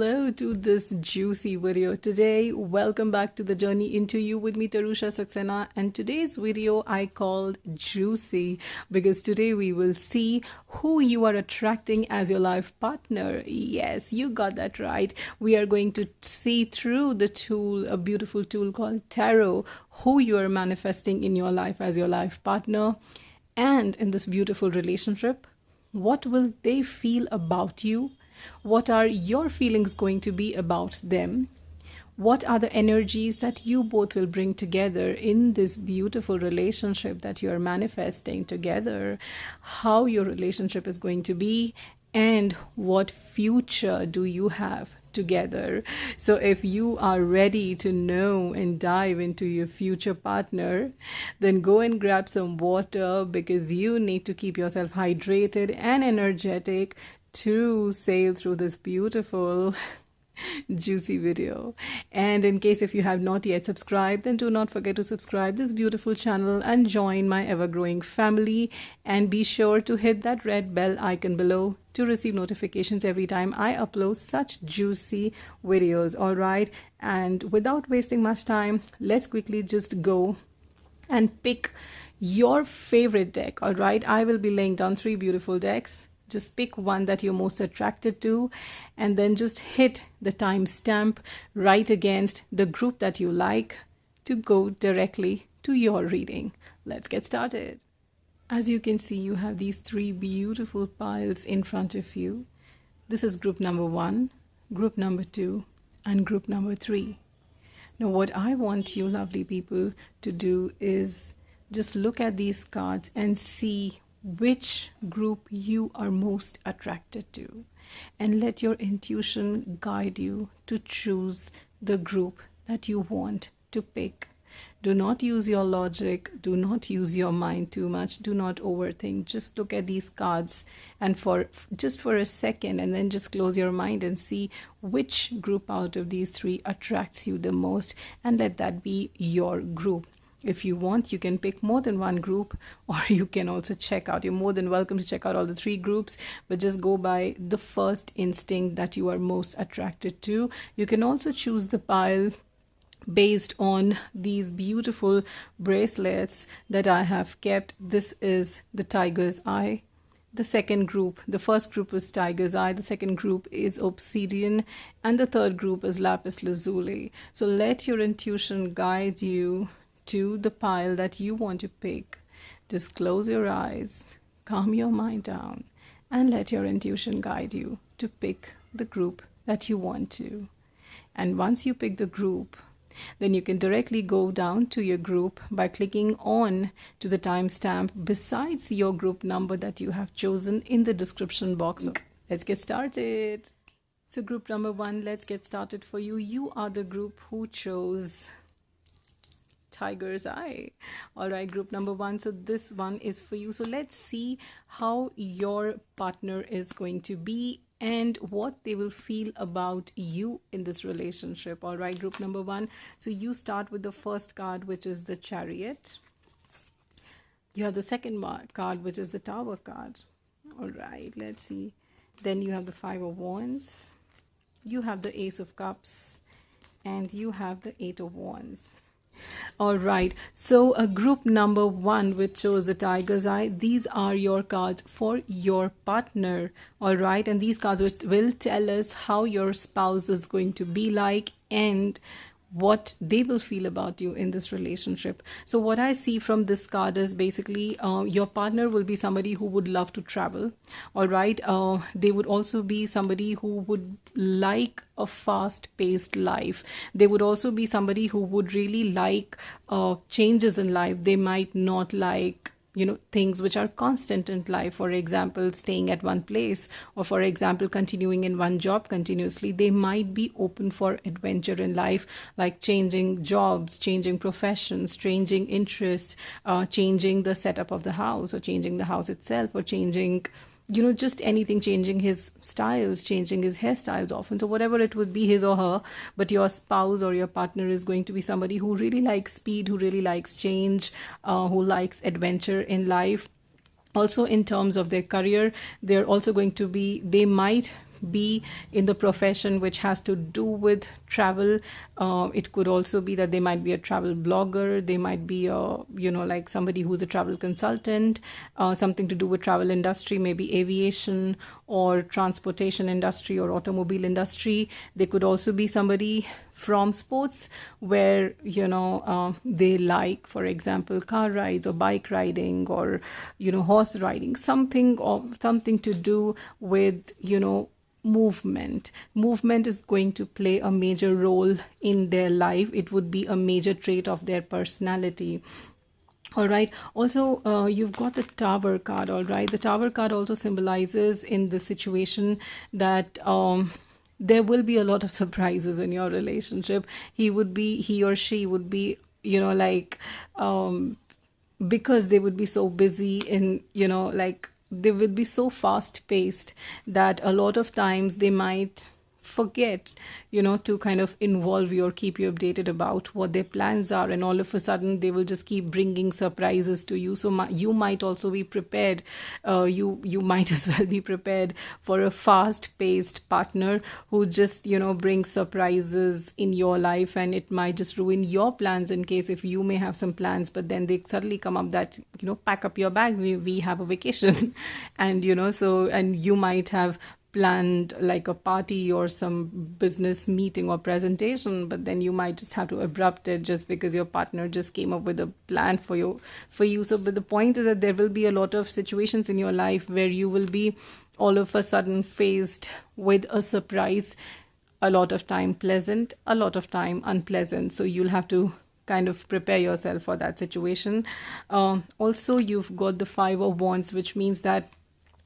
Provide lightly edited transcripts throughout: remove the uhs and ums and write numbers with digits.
hello to this juicy video today. Welcome back to the journey into you with me, Tarusha Saxena. And today's video I called Juicy because today we will see who you are attracting as your life partner. Yes, you got that right. We are going to see through the tool, a beautiful tool called Tarot, who you are manifesting in your life as your life partner. And in this beautiful relationship, what will they feel about you? What are your feelings going to be about them? What are the energies that you both will bring together in this beautiful relationship that you are manifesting together? How your relationship is going to be, and what future do you have together? So if you are ready to know and dive into your future partner, then go and grab some water because you need to keep yourself hydrated and energetic to sail through this beautiful juicy video. And in case if you have not yet subscribed, then do not forget to subscribe this beautiful channel and join my ever-growing family, and be sure to hit that red bell icon below to receive notifications every time I upload such juicy videos. All right, and without wasting much time, let's quickly just go and pick your favorite deck. All right, I will be laying down 3 beautiful decks. Just pick one that you're most attracted to, and then just hit the timestamp right against the group that you like to go directly to your reading. Let's get started. As you can see, you have these 3 beautiful piles in front of you. This is group number 1, group number 2, and group number 3. Now, what I want you lovely people to do is just look at these cards and see which group you are most attracted to, and let your intuition guide you to choose the group that you want to pick. Do not use your logic, do not use your mind too much, do not overthink. Just look at these cards and for a second, and then just close your mind and see which group out of these 3 attracts you the most, and let that be your group. If you want, you can pick more than one group, or you can also check out. You're more than welcome to check out all the 3 groups, but just go by the first instinct that you are most attracted to. You can also choose the pile based on these beautiful bracelets that I have kept. This is the Tiger's Eye. The second group, the first group was Tiger's Eye, the second group is Obsidian, and the third group is Lapis Lazuli. So let your intuition guide you to the pile that you want to pick. Just close your eyes, calm your mind down, and let your intuition guide you to pick the group that you want to. And once you pick the group, then you can directly go down to your group by clicking on to the timestamp besides your group number that you have chosen in the description box. Let's get started. So group number 1, let's get started for you. You are the group who chose Tiger's Eye. All right, group number 1. So this one is for you. So let's see how your partner is going to be and what they will feel about you in this relationship. All right, group number 1. So you start with the first card, which is the Chariot. You have the second card, which is the Tower card. All right, let's see. Then you have the 5 of Wands. You have the Ace of Cups, and you have the 8 of Wands. All right, so a group number 1, which shows the Tiger's Eye, these are your cards for your partner. All right, and these cards will tell us how your spouse is going to be like and what they will feel about you in this relationship. So what I see from this card is basically your partner will be somebody who would love to travel. All right, they would also be somebody who would like a fast-paced life. They would also be somebody who would really like changes in life. They might not like things which are constant in life. For example, staying at one place, or for example, continuing in one job continuously. They might be open for adventure in life, like changing jobs, changing professions, changing interests, changing the setup of the house, or changing the house itself, or changing just anything, changing his styles, changing his hairstyles often. So whatever it would be, his or her, but your spouse or your partner is going to be somebody who really likes speed, who really likes change, who likes adventure in life. Also in terms of their career, they're also going to be, they might be in the profession which has to do with travel. It could also be that they might be a travel blogger. They might be like somebody who's a travel consultant, something to do with travel industry, maybe aviation or transportation industry or automobile industry. They could also be somebody from sports where they like, for example, car rides or bike riding or horse riding, something to do with movement is going to play a major role in their life. It would be a major trait of their personality. All right. Also, you've got the Tower card. All right. The Tower card also symbolizes in the situation that there will be a lot of surprises in your relationship. He or she would be, because they would be so busy in, they would be so fast paced that a lot of times they might forget to kind of involve you or keep you updated about what their plans are, and all of a sudden they will just keep bringing surprises to you. So you might also be prepared, you might as well be prepared for a fast paced partner who just brings surprises in your life, and it might just ruin your plans in case if you may have some plans, but then they suddenly come up that pack up your bag, we have a vacation and and you might have planned like a party or some business meeting or presentation, but then you might just have to abrupt it just because your partner just came up with a plan for you. So but the point is that there will be a lot of situations in your life where you will be all of a sudden faced with a surprise, a lot of time pleasant, a lot of time unpleasant. So you'll have to kind of prepare yourself for that situation. Also, you've got the Five of Wands, which means that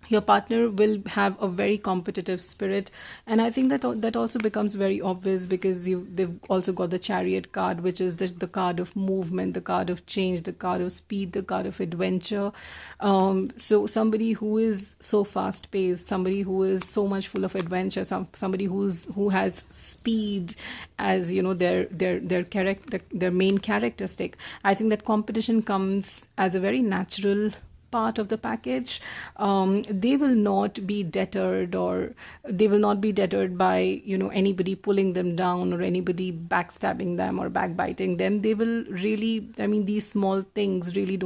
your partner will have a very competitive spirit, and I think that also becomes very obvious because they've also got the Chariot card, which is the card of movement, the card of change, the card of speed, the card of adventure. So somebody who is so fast paced, somebody who is so much full of adventure, somebody who has speed as their character, their main characteristic. I think that competition comes as a very natural part of the package. They will not be deterred by anybody pulling them down or anybody backstabbing them or backbiting them. They will really, these small things really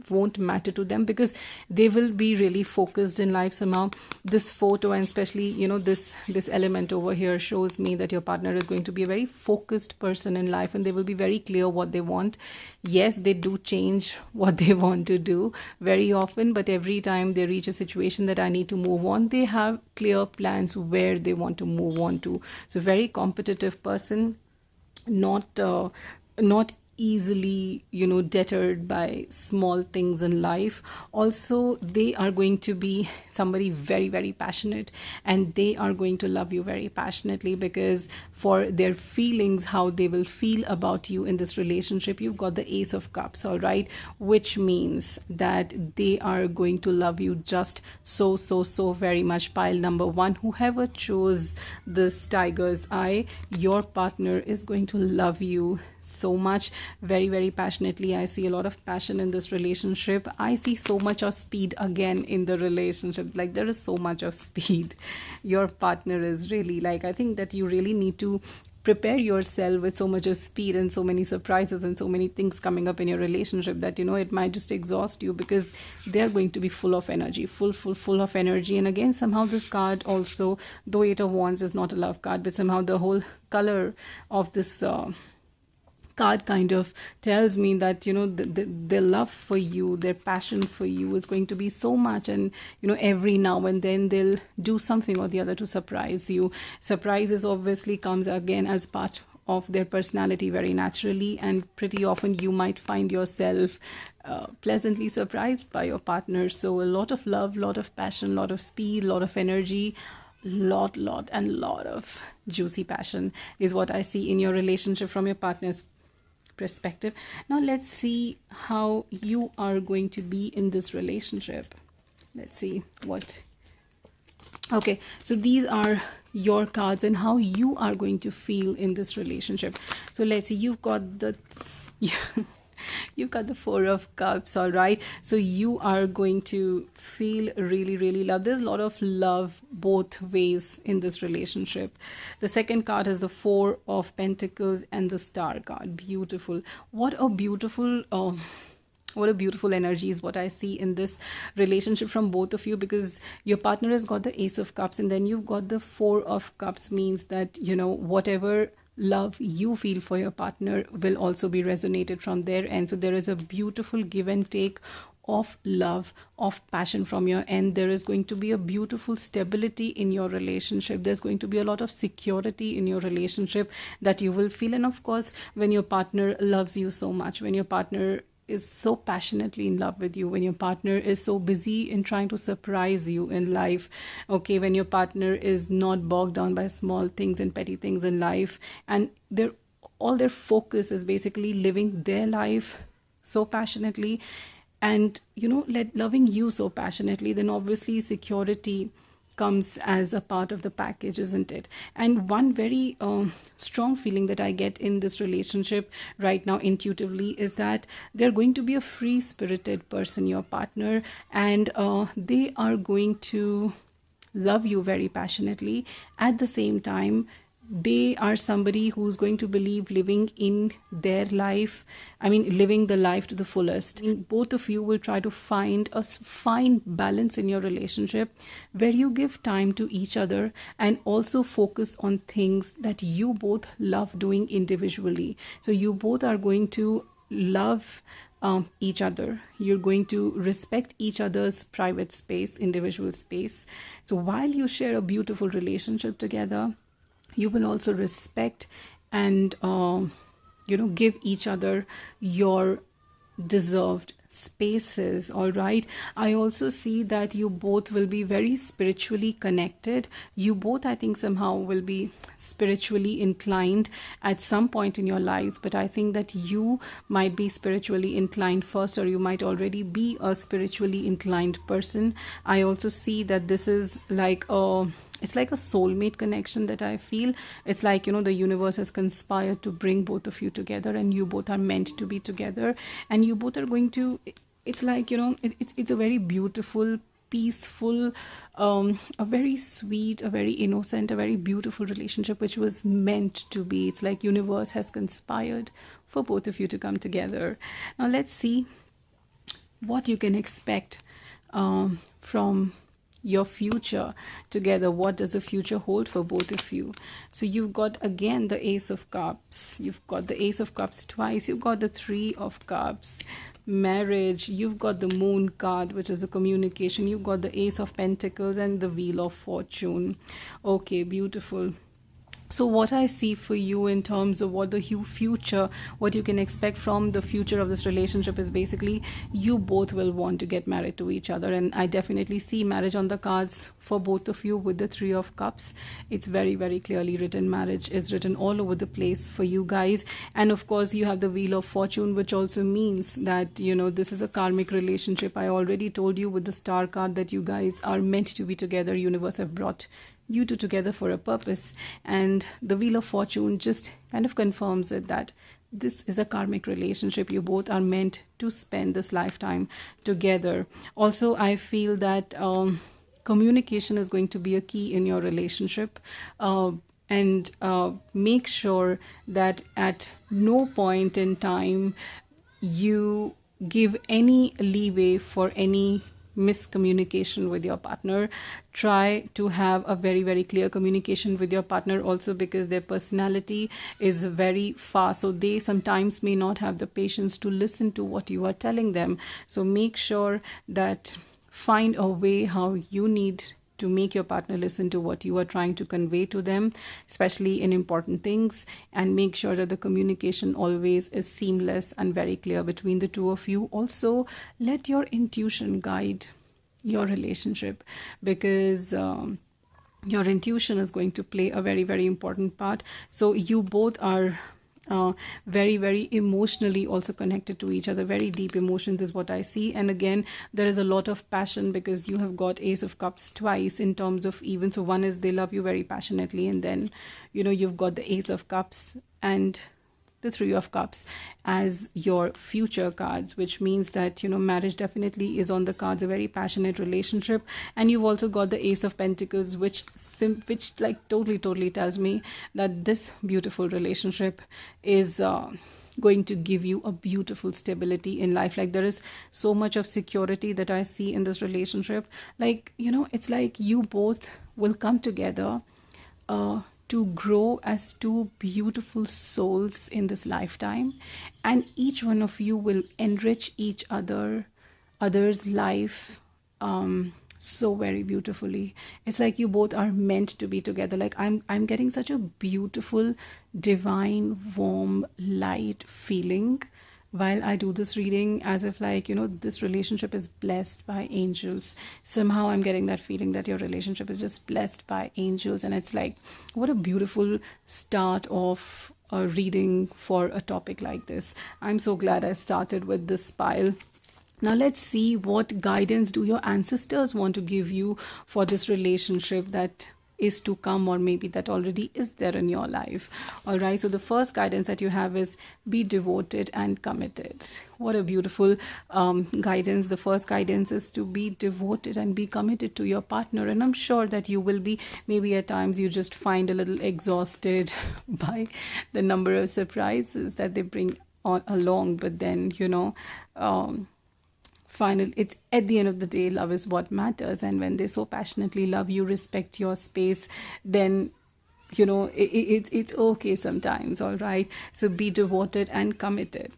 won't matter to them because they will be really focused in life somehow. This photo, and especially this element over here, shows me that your partner is going to be a very focused person in life, and they will be very clear what they want. Yes, they do change what they want to do very often, but every time they reach a situation that I need to move on, they have clear plans where they want to move on to. So very competitive person, not easily deterred by small things in life. Also, they are going to be somebody very, very passionate, and they are going to love you very passionately because for their feelings, how they will feel about you in this relationship, you've got the Ace of Cups, all right, which means that they are going to love you just so very much. Pile number one, whoever chose this Tiger's Eye, your partner is going to love you so much, very, very passionately. I see a lot of passion in this relationship. I see so much of speed again in the relationship. Like, there is so much of speed. Your partner is really, I think that you really need to prepare yourself with so much of speed and so many surprises and so many things coming up in your relationship that it might just exhaust you because they're going to be full of energy, full of energy. And again, somehow this card also, though Eight of Wands is not a love card, but somehow the whole color of this card kind of tells me that their love for you, their passion for you is going to be so much, and every now and then they'll do something or the other to surprise you. Surprises obviously comes again as part of their personality very naturally, and pretty often you might find yourself pleasantly surprised by your partner. So a lot of love, lot of passion, lot of speed, lot of energy, lot of juicy passion is what I see in your relationship from your partner's perspective. Now let's see how you are going to be in this relationship. Let's see what. Okay, so these are your cards and how you are going to feel in this relationship. So let's see, you've got the You've got the Four of Cups, all right? So you are going to feel really, really love. There's a lot of love both ways in this relationship. The second card is the Four of Pentacles and the Star card. Beautiful. What a beautiful energy is what I see in this relationship from both of you, because your partner has got the Ace of Cups and then you've got the Four of Cups. Means that, whatever love you feel for your partner will also be resonated from their end. So there is a beautiful give and take of love, of passion from your end. There is going to be a beautiful stability in your relationship. There's going to be a lot of security in your relationship that you will feel. And of course, when your partner loves you so much, when your partner is so passionately in love with you, when your partner is so busy in trying to surprise you in life, okay, when your partner is not bogged down by small things and petty things in life, and all their focus is basically living their life so passionately and loving you so passionately, then obviously security comes as a part of the package, isn't it? And one very strong feeling that I get in this relationship right now intuitively is that they're going to be a free-spirited person, your partner, and they are going to love you very passionately. At the same time, they are somebody who's going to believe living in their life, living the life to the fullest. Both of you will try to find a fine balance in your relationship where you give time to each other and also focus on things that you both love doing individually. So you both are going to love each other. You're going to respect each other's private space, individual space. So while you share a beautiful relationship together, you will also respect and give each other your deserved spaces. All right, I also see that you both will be very spiritually connected. You both, I think, somehow will be spiritually inclined at some point in your lives, but I think that you might be spiritually inclined first, or you might already be a spiritually inclined person. I also see that this is like it's like a soulmate connection that I feel. It's like, the universe has conspired to bring both of you together, and you both are meant to be together, and you both are going to, it's like, it's a very beautiful, peaceful, a very sweet, a very innocent, a very beautiful relationship which was meant to be. It's like universe has conspired for both of you to come together. Now let's see what you can expect from your future together. What does the future hold for both of you? So you've got again the Ace of Cups, you've got the Ace of Cups twice, you've got the Three of Cups, marriage, you've got the Moon card, which is the communication, you've got the Ace of Pentacles and the Wheel of Fortune. Okay, beautiful. So what I see for you in terms of what the future, what you can expect from the future of this relationship is basically you both will want to get married to each other. And I definitely see marriage on the cards for both of you with the Three of Cups. It's very, very clearly written. Marriage is written all over the place for you guys. And of course, you have the Wheel of Fortune, which also means that, this is a karmic relationship. I already told you with the Star card that you guys are meant to be together. Universe have brought you two together for a purpose, and the Wheel of Fortune just kind of confirms it, that this is a karmic relationship. You both are meant to spend this lifetime together. Also, I feel that communication is going to be a key in your relationship, and make sure that at no point in time you give any leeway for any miscommunication with your partner. Try to have a very, very clear communication with your partner also, because their personality is very fast, so they sometimes may not have the patience to listen to what you are telling them. So make sure that find a way how you need to make your partner listen to what you are trying to convey to them, especially in important things, and make sure that the communication always is seamless and very clear between the two of you. Also, let your intuition guide your relationship, because your intuition is going to play a very, very important part. So you both are very, very emotionally also connected to each other. Very deep emotions is what I see. And again, there is a lot of passion, because you have got Ace of Cups twice in terms of even. So one is they love you very passionately, and then you've got the Ace of Cups, and the Three of Cups as your future cards, which means that, marriage definitely is on the cards, a very passionate relationship. And you've also got the Ace of Pentacles, which like totally tells me that this beautiful relationship is going to give you a beautiful stability in life. Like, there is so much of security that I see in this relationship. Like, it's like you both will come together to grow as two beautiful souls in this lifetime, and each one of you will enrich each other's life so very beautifully. It's like you both are meant to be together. Like, I'm getting such a beautiful, divine, warm, light feeling while I do this reading, as if like, this relationship is blessed by angels. Somehow I'm getting that feeling that your relationship is just blessed by angels. And it's like, what a beautiful start of a reading for a topic like this. I'm so glad I started with this pile. Now let's see, what guidance do your ancestors want to give you for this relationship that is to come, or maybe that already is there in your life. All right, so the first guidance that you have is be devoted and committed. What a beautiful guidance. The first guidance is to be devoted and be committed to your partner. And I'm sure that you will be, maybe at times you just find a little exhausted by the number of surprises that they bring along, but then it's at the end of the day, love is what matters. And when they so passionately love you, respect your space, then it's okay sometimes. All right, so be devoted and committed.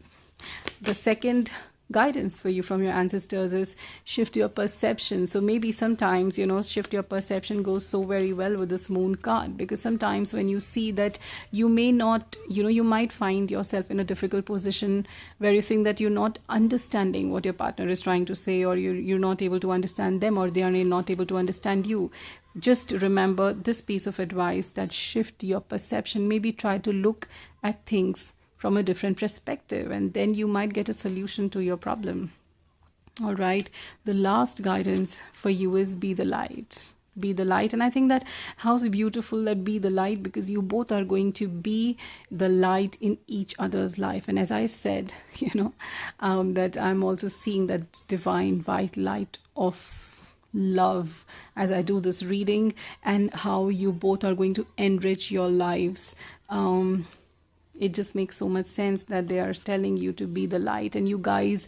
The second guidance for you from your ancestors is shift your perception. So maybe sometimes shift your perception goes so very well with this Moon card, because sometimes when you see that you may not, you might find yourself in a difficult position where you think that you're not understanding what your partner is trying to say, or you're not able to understand them, or they are not able to understand you. Just remember this piece of advice, that shift your perception. Maybe try to look at things from a different perspective, and then you might get a solution to your problem. All right, the last guidance for you is be the light. Be the light. And I think that how beautiful that be the light, because you both are going to be the light in each other's life. And as I said, that I'm also seeing that divine white light of love as I do this reading, and how you both are going to enrich your lives. It just makes so much sense that they are telling you to be the light, and you both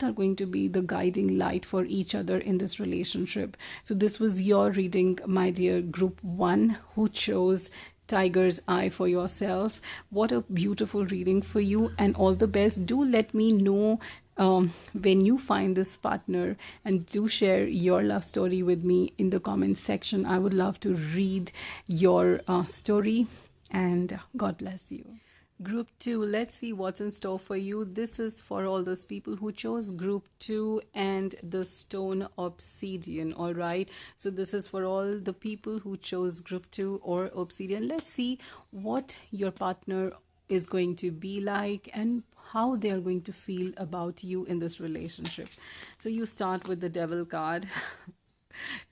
are going to be the guiding light for each other in this relationship. So this was your reading, my dear group 1, who chose Tiger's Eye for yourself. What a beautiful reading for you, and all the best. Do let me know when you find this partner, and do share your love story with me in the comments section. I would love to read your story. And God bless you. Group 2, let's see what's in store for you. This is for all those people who chose group 2 and the stone obsidian. All right, so this is for all the people who chose group 2 or obsidian. Let's see what your partner is going to be like and how they are going to feel about you in this relationship. So you start with the Devil card.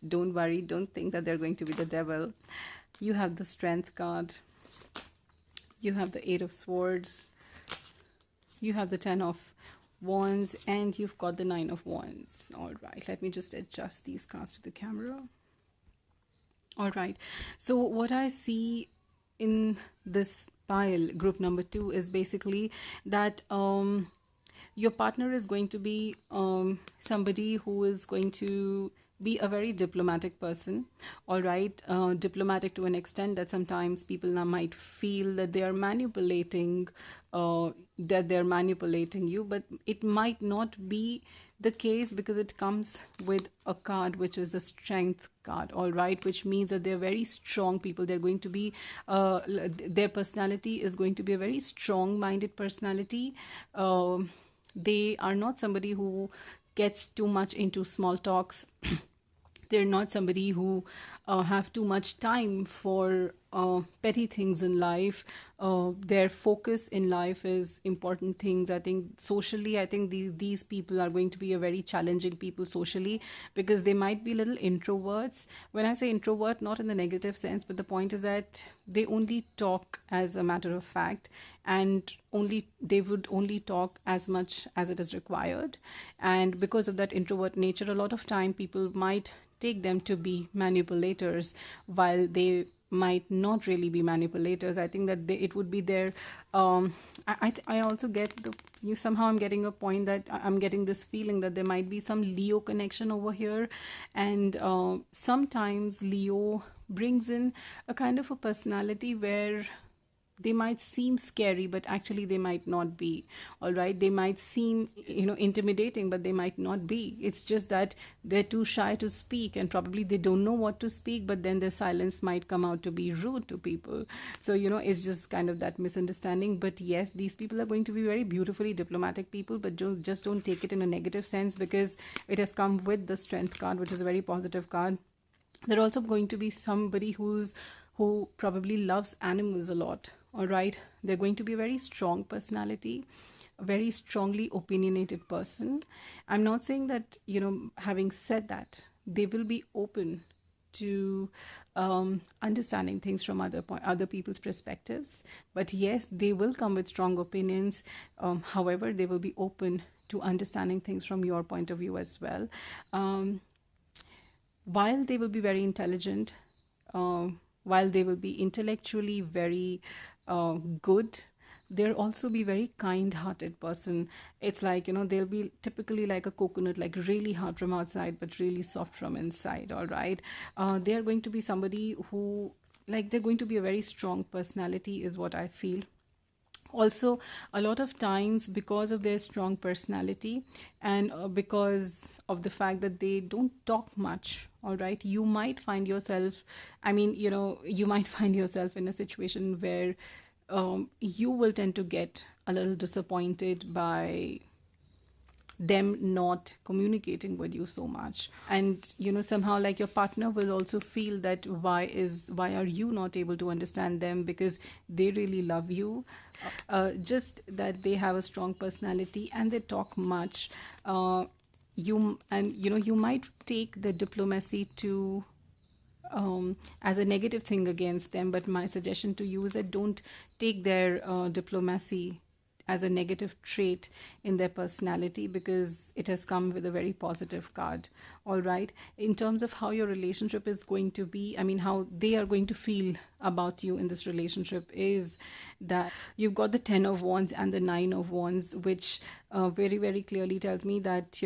Don't worry, don't think that they're going to be the devil. You have the Strength card. You have the Eight of Swords, you have the 10 of Wands, and you've got the 9 of Wands. All right, let me just adjust these cards to the camera. All right, so what I see in this pile, group number 2, is basically that your partner is going to be somebody who is going to be a very diplomatic person. All right, diplomatic to an extent that sometimes people now might feel that they are manipulating you, but it might not be the case, because it comes with a card which is the Strength card. All right, which means that they're very strong people. They're going to be their personality is going to be a very strong-minded personality. They are not somebody who gets too much into small talks. They're not somebody who have too much time for petty things in life. Their focus in life is important things. I think socially, I think these people are going to be a very challenging people socially, because they might be little introverts. When I say introvert, not in the negative sense, but the point is that they only talk as a matter of fact, and only they would only talk as much as it is required. And because of that introvert nature, a lot of time people might take them to be manipulators, while they might not really be manipulators. I think that it would be their I also get somehow I'm getting a point that I'm getting this feeling that there might be some Leo connection over here. And sometimes Leo brings in a kind of a personality where they might seem scary, but actually they might not be. All right, they might seem, intimidating, but they might not be. It's just that they're too shy to speak, and probably they don't know what to speak, but then their silence might come out to be rude to people. So it's just kind of that misunderstanding. But yes, these people are going to be very beautifully diplomatic people, but just don't take it in a negative sense, because it has come with the Strength card, which is a very positive card. They're also going to be somebody who probably loves animals a lot. All right, they're going to be a very strong personality, a very strongly opinionated person. I'm not saying that, having said that, they will be open to understanding things from other people's perspectives. But yes, they will come with strong opinions. However, they will be open to understanding things from your point of view as well. While they will be very intelligent, while they will be intellectually very good, they'll also be very kind-hearted person. It's like, they'll be typically like a coconut, like really hard from outside but really soft from inside. All right, they're going to be somebody who, like, they're going to be a very strong personality is what I feel. Also, a lot of times, because of their strong personality, and because of the fact that they don't talk much, all right, you might find yourself, you might find yourself in a situation where you will tend to get a little disappointed by them not communicating with you so much. And somehow, like, your partner will also feel that why are you not able to understand them, because they really love you. Just that they have a strong personality and they talk much. You might take the diplomacy to as a negative thing against them, but my suggestion to you is that don't take their diplomacy as a negative trait in their personality, because it has come with a very positive card. All right, in terms of how your relationship is going to be, how they are going to feel about you in this relationship, is that you've got the 10 of Wands and the 9 of Wands, which very, very clearly tells me that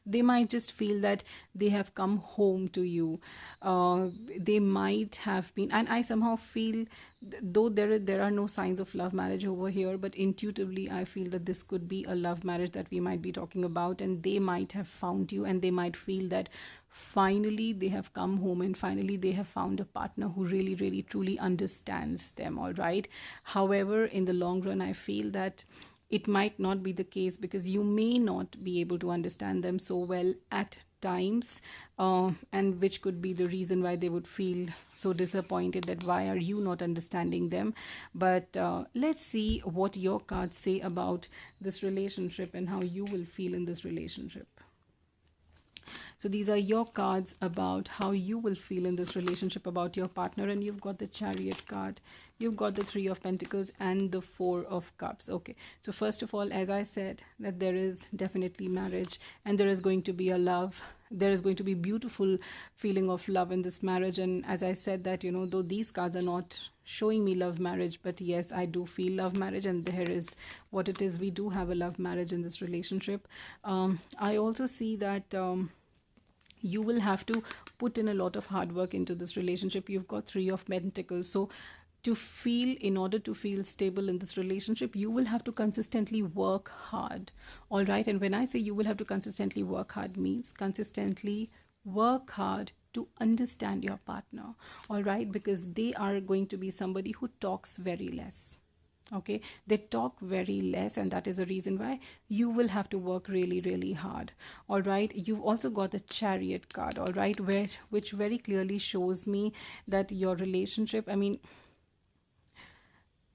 they might just feel that they have come home to you. They might have been, and I somehow feel, though there are no signs of love marriage over here, but intuitively I feel that this could be a love marriage that we might be talking about, and they might have found you, and they might feel that finally they have come home, and finally they have found a partner who really, really, truly understands them. All right. However, in the long run, I feel that it might not be the case, because you may not be able to understand them so well at times, and which could be the reason why they would feel so disappointed that why are you not understanding them. But let's see what your cards say about this relationship and how you will feel in this relationship. So these are your cards about how you will feel in this relationship, about your partner. And you've got the Chariot card, you've got the 3 of Pentacles, and the 4 of Cups. Okay, so first of all, as I said, that there is definitely marriage, and there is going to be a love. There is going to be beautiful feeling of love in this marriage. And as I said that, though these cards are not showing me love marriage, but yes, I do feel love marriage, and there is what it is. We do have a love marriage in this relationship. I also see that you will have to put in a lot of hard work into this relationship. You've got 3 of Pentacles. So in order to feel stable in this relationship, you will have to consistently work hard. All right. And when I say you will have to consistently work hard, means consistently work hard to understand your partner. All right. Because they are going to be somebody who talks very less. Okay, they talk very less, and that is a reason why you will have to work really, really hard. All right, you've also got the Chariot card, all right, which very clearly shows me that your relationship, I mean,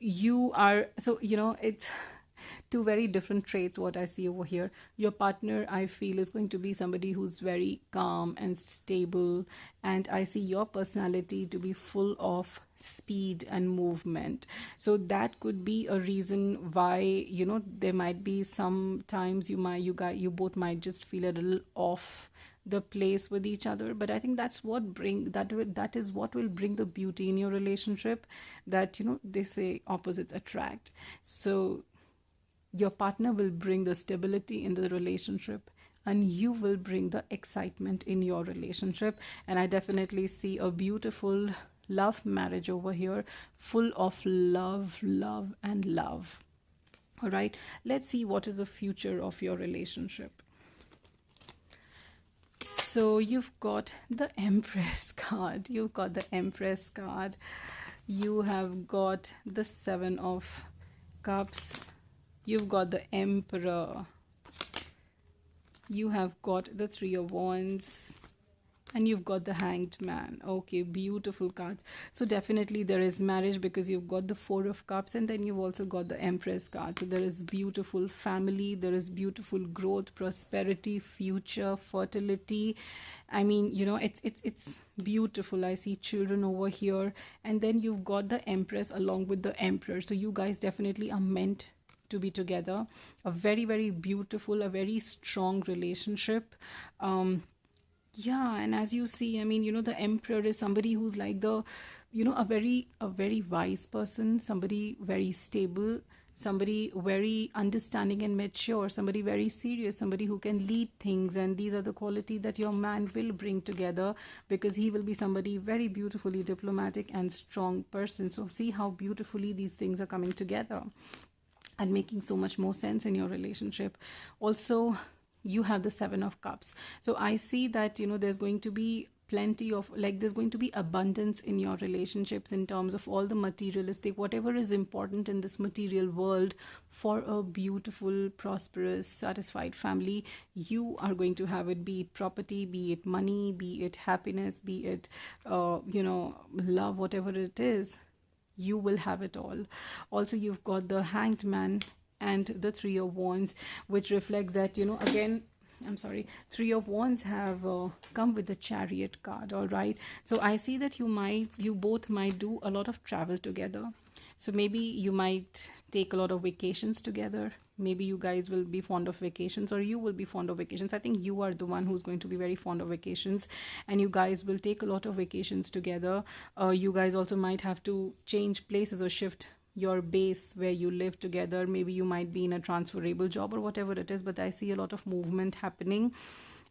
you are, so it's two very different traits what I see over here. Your partner, I feel, is going to be somebody who's very calm and stable, and I see your personality to be full of speed and movement. So that could be a reason why there might be some times you both might just feel a little off the place with each other. But I think that is what will bring the beauty in your relationship, that they say opposites attract. So your partner will bring the stability in the relationship, and you will bring the excitement in your relationship. And I definitely see a beautiful love marriage over here, full of love, love, and love. All right, let's see what is the future of your relationship. So you've got the Empress card. You've got the Empress card. You have got the Seven of Cups. You've got the Emperor. You have got the Three of Wands. And you've got the Hanged Man. Okay, beautiful cards. So definitely there is marriage, because you've got the Four of Cups, and then you've also got the Empress card. So there is beautiful family, there is beautiful growth, prosperity, future, fertility. I mean, it's beautiful. I see children over here, and then you've got the Empress along with the Emperor. So you guys definitely are meant to be together. A very, very beautiful, a very strong relationship. Yeah, and as you see, I mean, the Emperor is somebody who's like a very wise person, somebody very stable, somebody very understanding and mature, somebody very serious, somebody who can lead things. And these are the quality that your man will bring together, because he will be somebody very beautifully diplomatic and strong person. So see how beautifully these things are coming together and making so much more sense in your relationship. Also, you have the Seven of Cups. So I see that there's going to be plenty of, like, there's going to be abundance in your relationships in terms of all the materialistic, whatever is important in this material world for a beautiful, prosperous, satisfied family. You are going to have it, be it property, be it money, be it happiness, be it love, whatever it is, you will have it all. Also, you've got the Hanged Man and the Three of Wands, which reflects that again, I'm sorry, Three of Wands have come with the Chariot card. All right, so I see that you both might do a lot of travel together. So maybe you might take a lot of vacations together. Maybe you guys will be fond of vacations, or you will be fond of vacations. I think you are the one who's going to be very fond of vacations, and you guys will take a lot of vacations together. You guys also might have to change places or shift your base where you live together. Maybe you might be in a transferable job or whatever it is, but I see a lot of movement happening.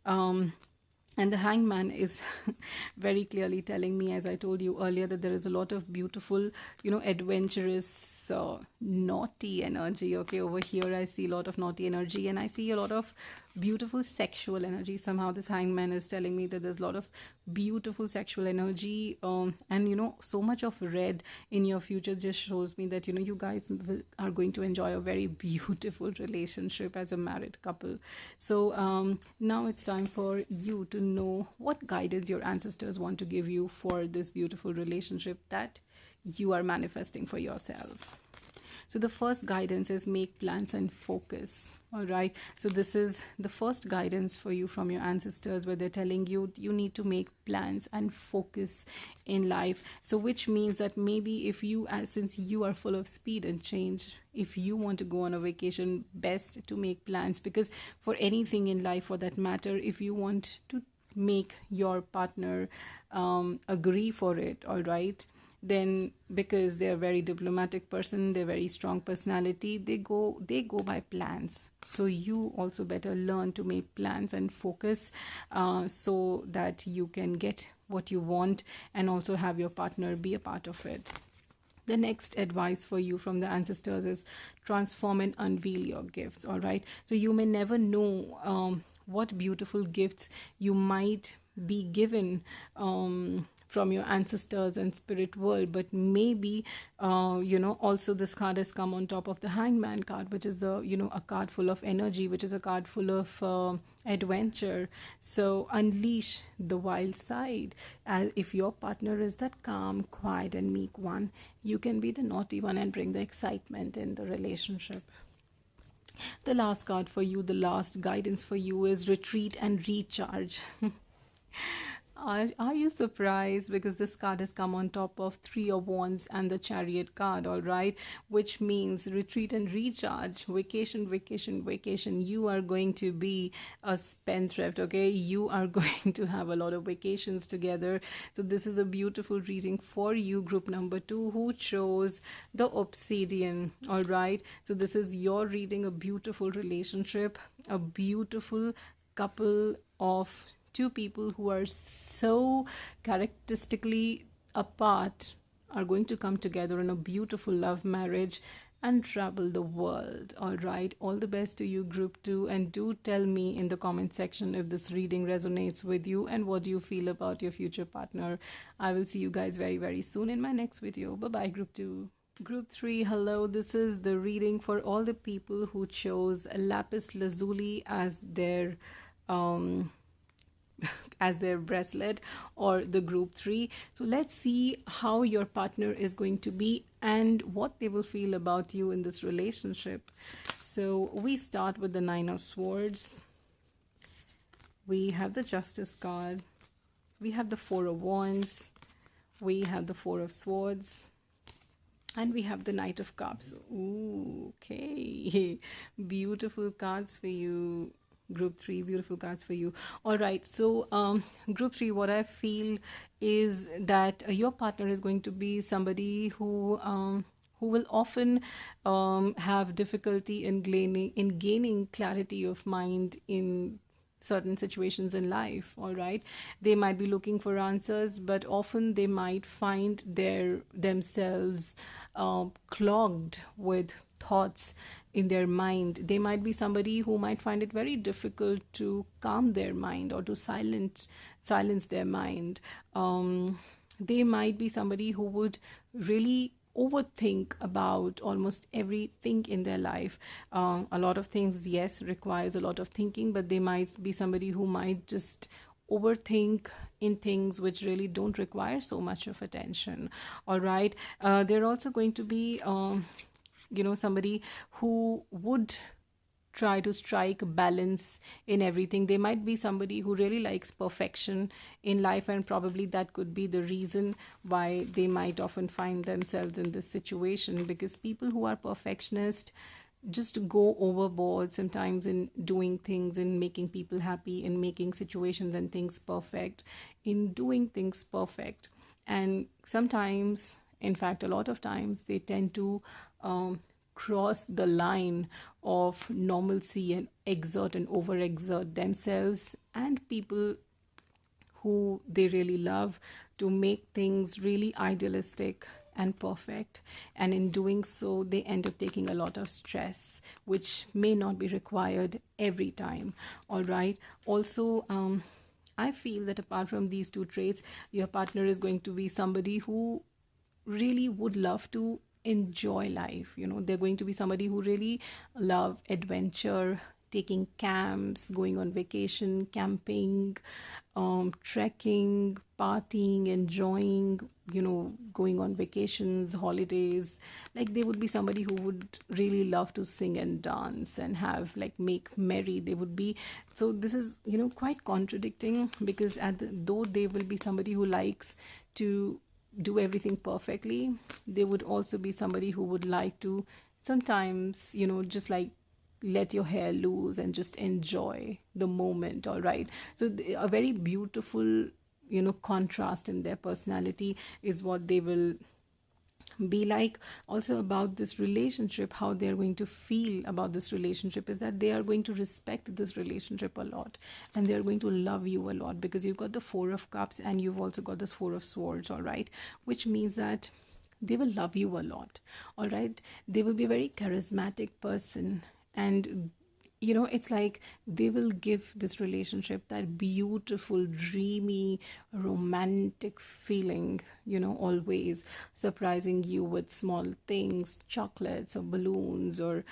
And the Hangman is very clearly telling me, as I told you earlier, that there is a lot of beautiful, adventurous, naughty energy. Okay, over here I see a lot of naughty energy, and I see a lot of beautiful sexual energy. Somehow this Hangman is telling me that there's a lot of beautiful sexual energy, and so much of red in your future just shows me that you guys are going to enjoy a very beautiful relationship as a married couple. So now it's time for you to know what guidance your ancestors want to give you for this beautiful relationship that you are manifesting for yourself. So the first guidance is make plans and focus. All right, so this is the first guidance for you from your ancestors, where they're telling you need to make plans and focus in life. So which means that maybe if you, since you are full of speed and change, if you want to go on a vacation, best to make plans, because for anything in life for that matter, if you want to make your partner agree for it, all right, then because they're a very diplomatic person, they're very strong personality, they go by plans. So you also better learn to make plans and focus, so that you can get what you want and also have your partner be a part of it. The next advice for you from the ancestors is transform and unveil your gifts. All right, so you may never know what beautiful gifts you might be given from your ancestors and spirit world. But maybe also this card has come on top of the Hangman card, which is the a card full of energy, which is a card full of adventure. So unleash the wild side. As if your partner is that calm, quiet and meek one, you can be the naughty one and bring the excitement in the relationship. The last card for you, the last guidance for you, is retreat and recharge. Are you surprised? Because this card has come on top of Three of Wands and the Chariot card, all right? Which means retreat and recharge, vacation, vacation, vacation. You are going to be a spendthrift, okay? You are going to have a lot of vacations together. So this is a beautiful reading for you, group number 2, who chose the Obsidian, all right? So this is your reading, a beautiful relationship, a beautiful couple of two people who are so characteristically apart are going to come together in a beautiful love marriage and travel the world. All right, all the best to you, group 2, and do tell me in the comment section if this reading resonates with you and what do you feel about your future partner. I will see you guys very, very soon in my next video. Bye bye, group 2. Group 3, hello. This is the reading for all the people who chose lapis lazuli as their bracelet, or the group 3. So let's see how your partner is going to be and what they will feel about you in this relationship. So we start with the Nine of Swords. We have the Justice card. We have the Four of Wands. We have the Four of Swords. And we have the Knight of Cups. Ooh, okay. Beautiful cards for you, group 3. Beautiful cards for you. All right, so group 3, what I feel is that your partner is going to be somebody who will often have difficulty in gaining clarity of mind in certain situations in life. All right, they might be looking for answers, but often they might find themselves clogged with thoughts in their mind. They might be somebody who might find it very difficult to calm their mind or to silence their mind. They might be somebody who would really overthink about almost everything in their life. A lot of things, yes, requires a lot of thinking, but they might be somebody who might just overthink in things which really don't require so much of attention. All right, they're also going to be somebody who would try to strike balance in everything. They might be somebody who really likes perfection in life, and probably that could be the reason why they might often find themselves in this situation, because people who are perfectionist just go overboard sometimes in doing things, in making people happy, in making situations and things perfect, in doing things perfect. And sometimes, in fact a lot of times, they tend to cross the line of normalcy and exert and overexert themselves and people who they really love to make things really idealistic and perfect. And in doing so, they end up taking a lot of stress, which may not be required every time. All right, also I feel that apart from these two traits, your partner is going to be somebody who really would love to enjoy life. They're going to be somebody who really love adventure, taking camps, going on vacation, camping, trekking, partying, enjoying, going on vacations, holidays. Like, they would be somebody who would really love to sing and dance and make merry. They would be, so this is quite contradicting, because though they will be somebody who likes to do everything perfectly, they would also be somebody who would like to sometimes just let your hair loose and just enjoy the moment. All right, so a very beautiful contrast in their personality is what they will be like. Also, about this relationship, how they're going to feel about this relationship is that they are going to respect this relationship a lot, and they're going to love you a lot, because you've got the Four of Cups and you've also got this Four of Swords. All right, which means that they will love you a lot. All right, they will be a very charismatic person, and it's like they will give this relationship that beautiful, dreamy, romantic feeling, always surprising you with small things, chocolates or balloons or,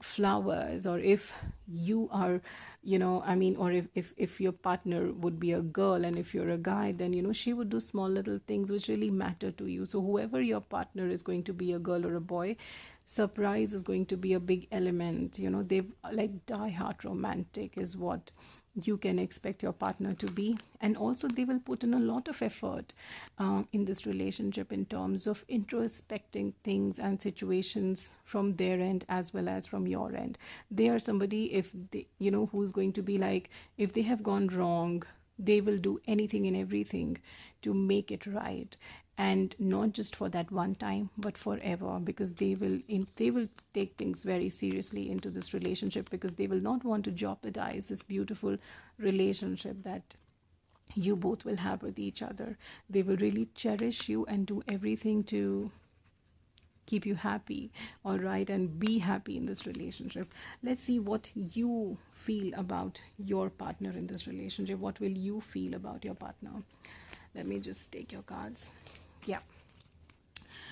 flowers. Or if you are, or if your partner would be a girl and if you're a guy, then, she would do small little things which really matter to you. So whoever your partner is going to be, a girl or a boy, surprise is going to be a big element. They like die hard romantic is what you can expect your partner to be. And also they will put in a lot of effort in this relationship in terms of introspecting things and situations from their end as well as from your end. They are somebody, if they, who's going to be like, if they have gone wrong, they will do anything and everything to make it right, and not just for that one time but forever, because they will take things very seriously into this relationship, because they will not want to jeopardize this beautiful relationship that you both will have with each other. They will really cherish you and do everything to keep you happy, all right, and be happy in this relationship. Let's see what you feel about your partner in this relationship. What will you feel about your partner? Let me just take your cards. Yeah,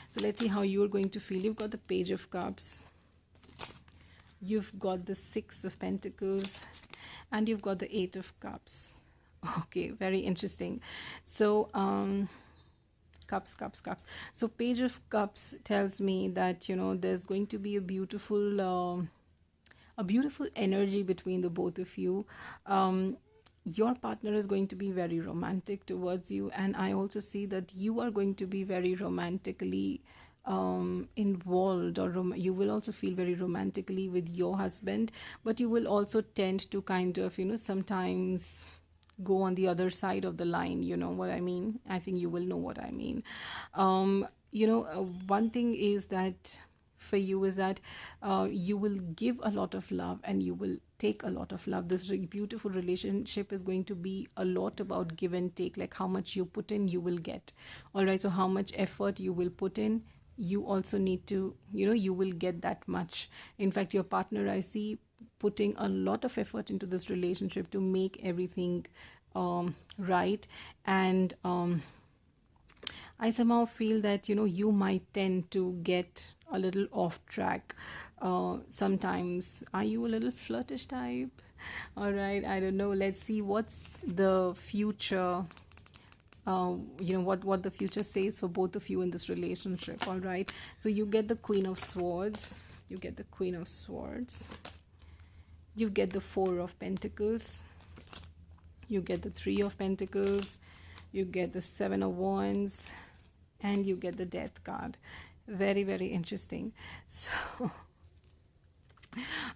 so let's see how you're going to feel. You've got the Page of Cups, you've got the Six of Pentacles, and you've got the Eight of Cups. Okay, very interesting. So cups. So Page of Cups tells me that there's going to be a beautiful energy between the both of you. Your partner is going to be very romantic towards you, and I also see that you are going to be very romantically involved, or you will also feel very romantically with your husband, but you will also tend to kind of sometimes go on the other side of the line. You know what I mean? I think you will know what I mean. One thing is that for you is that you will give a lot of love and you will take a lot of love. This beautiful relationship is going to be a lot about give and take. Like how much you put in, you will get. All right. So how much effort you will put in, you also need to, you will get that much. In fact, your partner, I see, putting a lot of effort into this relationship to make everything right. And I somehow feel that you might tend to get a little off track sometimes. Are you a little flirtish type? All right, I don't know. Let's see what's the future. What the future says for both of you in this relationship. All right, so you get the Queen of Swords, you get the Queen of Swords, you get the Four of Pentacles, you get the Three of Pentacles, you get the Seven of Wands, and you get the Death card. Very, very interesting. So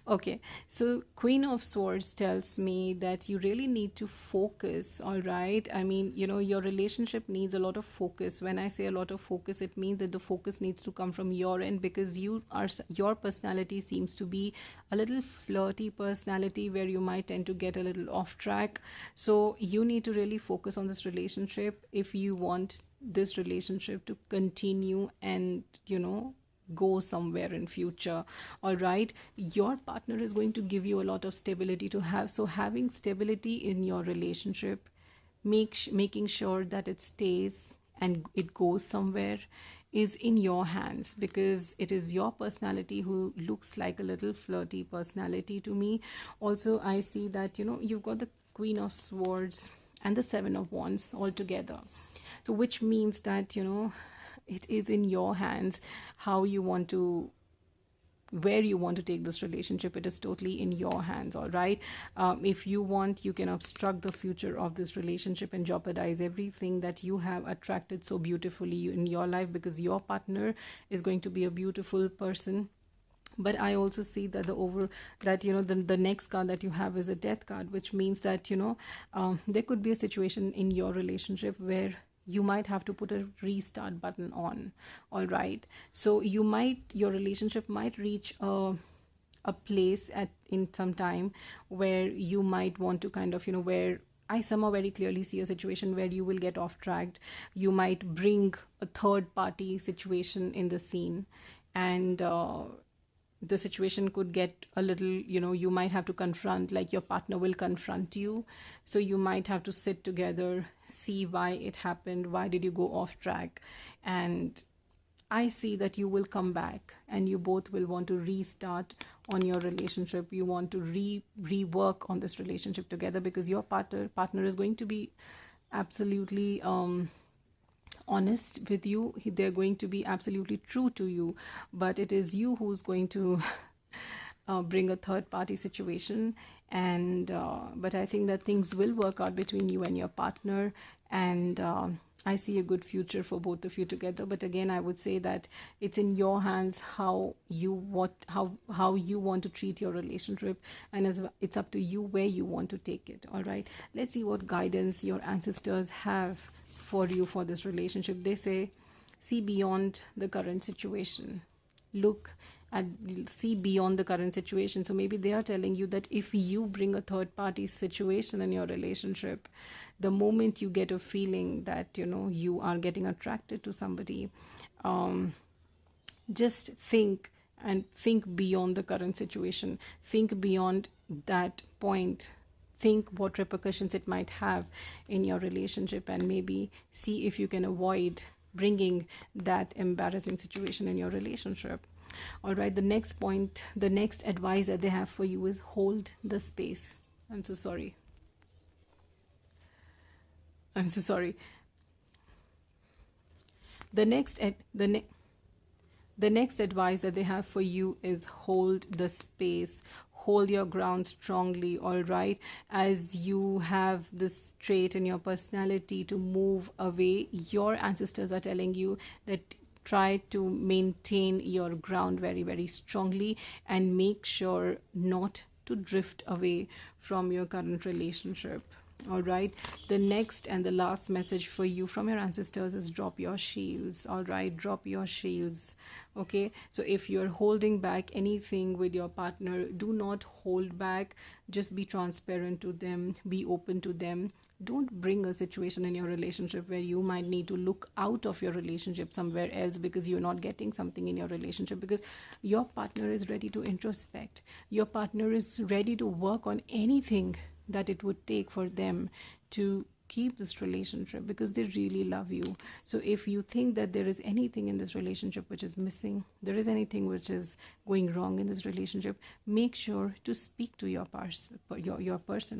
okay, so Queen of Swords tells me that you really need to focus. All right, I mean, your relationship needs a lot of focus. When I say a lot of focus, it means that the focus needs to come from your end, because your personality seems to be a little flirty personality where you might tend to get a little off track. So you need to really focus on this relationship if you want this relationship to continue and go somewhere in future. All right, your partner is going to give you a lot of stability to have. So having stability in your relationship, making sure that it stays and it goes somewhere, is in your hands, because it is your personality who looks like a little flirty personality to me. Also, I see that you've got the Queen of Swords and the Seven of Wands all together. So which means that it is in your hands how you want to, where you want to take this relationship. It is totally in your hands. All right, if you want, you can obstruct the future of this relationship and jeopardize everything that you have attracted so beautifully in your life, because your partner is going to be a beautiful person. But I also see that the next card that you have is a Death card, which means that there could be a situation in your relationship where you might have to put a restart button on. All right, so your relationship might reach a place in some time where you might want to kind of where I somehow very clearly see a situation where you will get off track. You might bring a third party situation in the scene, and the situation could get a little, you might have to confront, like your partner will confront you. So you might have to sit together, see why it happened, why did you go off track. And I see that you will come back and you both will want to restart on your relationship. You want to rework on this relationship together, because your partner is going to be absolutely honest with you. They're going to be absolutely true to you, but it is you who's going to bring a third party situation. And but I think that things will work out between you and your partner. And I see a good future for both of you together. But again, I would say that it's in your hands how you want to treat your relationship, and it's up to you where you want to take it. All right, let's see what guidance your ancestors have for you for this relationship. They say, see beyond the current situation. See beyond the current situation. So maybe they are telling you that if you bring a third party situation in your relationship, the moment you get a feeling that you are getting attracted to somebody, just think beyond the current situation. Think beyond that point. Think what repercussions it might have in your relationship, and maybe see if you can avoid bringing that embarrassing situation in your relationship. All right, the next advice that they have for you is hold the space. I'm so sorry. The next advice that they have for you is hold the space. Hold your ground strongly. All right, as you have this trait in your personality to move away, your ancestors are telling you that try to maintain your ground very, very strongly, and make sure not to drift away from your current relationship. All right, the next and the last message for you from your ancestors is drop your shields. All right, drop your shields. Okay, so if you're holding back anything with your partner, do not hold back. Just be transparent to them, be open to them. Don't bring a situation in your relationship where you might need to look out of your relationship somewhere else because you're not getting something in your relationship, because your partner is ready to introspect. Your partner is ready to work on anything that it would take for them to keep this relationship, because they really love you. So if you think that there is anything in this relationship which is missing, there is anything which is going wrong in this relationship, make sure to speak to your person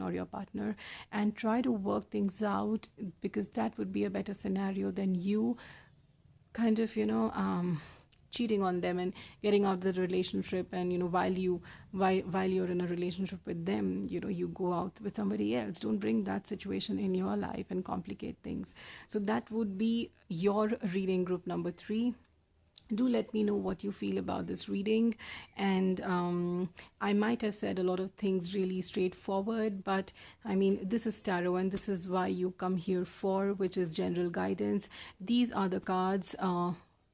or your partner and try to work things out, because that would be a better scenario than you kind of cheating on them and getting out of the relationship. And while you're in a relationship with them, you go out with somebody else. Don't bring that situation in your life and complicate things. So that would be your reading group number 3. Do let me know what you feel about this reading. And I might have said a lot of things really straightforward, but I mean, this is tarot and this is why you come here for, which is general guidance. These are the cards.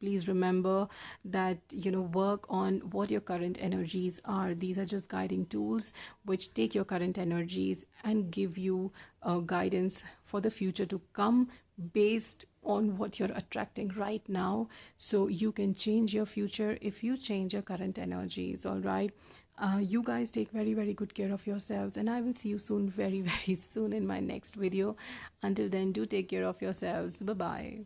Please remember that, work on what your current energies are. These are just guiding tools which take your current energies and give you guidance for the future to come based on what you're attracting right now. So you can change your future if you change your current energies. All right. You guys take very, very good care of yourselves, and I will see you soon, very, very soon in my next video. Until then, do take care of yourselves. Bye-bye.